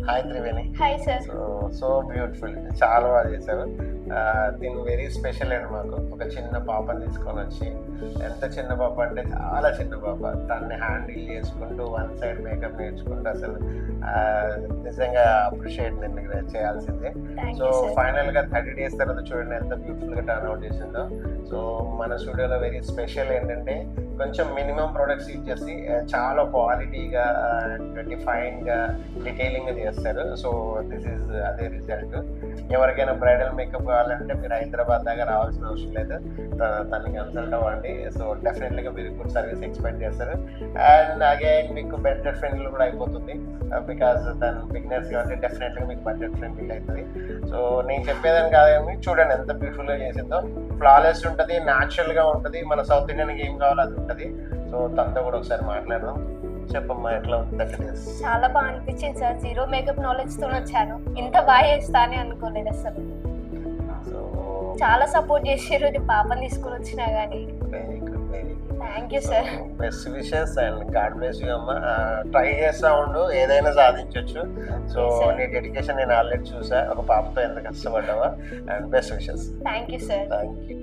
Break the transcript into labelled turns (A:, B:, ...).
A: Hi Triveni.
B: Hi sir.
A: So beautiful, చాలా బాగా చేశారు. దీని వెరీ స్పెషల్ అండి. మాకు ఒక చిన్న పాపని తీసుకొని వచ్చి, ఎంత చిన్న పాప అంటే చాలా చిన్న పాప, తన్ని హ్యాండిల్ చేసుకుంటూ వన్ సైడ్ మేకప్ నేర్చుకుంటూ అసలు నిజంగా అప్రిషియేట్ నేను చేయాల్సిందే.
B: Thank
A: so
B: you sir.
A: ఫైనల్గా 30 days తర్వాత చూడండి ఎంత బ్యూటిఫుల్గా టర్న్ అవుట్ చేసిందో. సో మన స్టూడియోలో వెరీ స్పెషల్ ఏంటంటే కొంచెం మినిమం ప్రొడక్ట్స్ యూజ్ చేసి చాలా క్వాలిటీగా డిఫైన్గా డీటెయిలింగ్గా చేస్తారు. సో దిస్ ఈజ్ అదే రిజల్ట్. ఎవరికైనా బ్రైడల్ మేకప్ కావాలంటే మీరు హైదరాబాద్ దాకా రావాల్సిన అవసరం లేదు, తనని కన్సల్ట్ అవ్వండి. సో డెఫినెట్లీగా మీరు గుడ్ సర్వీస్ ఎక్స్పెక్ట్ చేస్తారు. అండ్ అగైన్ మీకు బడ్జెట్ ఫ్రెండ్లీ కూడా అయిపోతుంది, బికాస్ తను బిగినర్స్ కాబట్టి డెఫినెట్గా మీకు బడ్జెట్ ఫ్రెండ్లీ అవుతుంది. సో నేను చెప్పేదాన్ని కాదేమి, చూడండి ఎంత బ్యూటిఫుల్గా చేసిందో. ఫ్లాలెస్ ఉంటుంది, న్యాచురల్గా ఉంటుంది, మన సౌత్ ఇండియన్కి ఏం కావాలో అది ఉంటుంది. సో తనతో కూడా ఒకసారి మాట్లాడదాం. చెప్పమ్మా, ఎట్లా ఉంది 30 days?
B: చాలా బాగా అనిపించింది సార్. జీరో మేకప్ నాలెడ్జ్ తో వచ్చాను, ఇంత బాగా చేస్తా అని అనుకోలేదు అసలు.
A: సో
B: చాలా సపోర్ట్ చేసారు పాపని తీసుకుని వచ్చినా కానీ.
A: Very good, very good.
B: Thank you sir.
A: Best wishes and God bless you అమ్మ. ట్రై చేస్తూ ఉండు, ఏదైనా సాధించవచ్చు. సో నీ డెడికేషన్ నేను ఆల్రెడీ చూసా, ఒక పాపతో ఎంత కష్టపడ్డావా. And best wishes.
B: Thank you sir.
A: Thank you.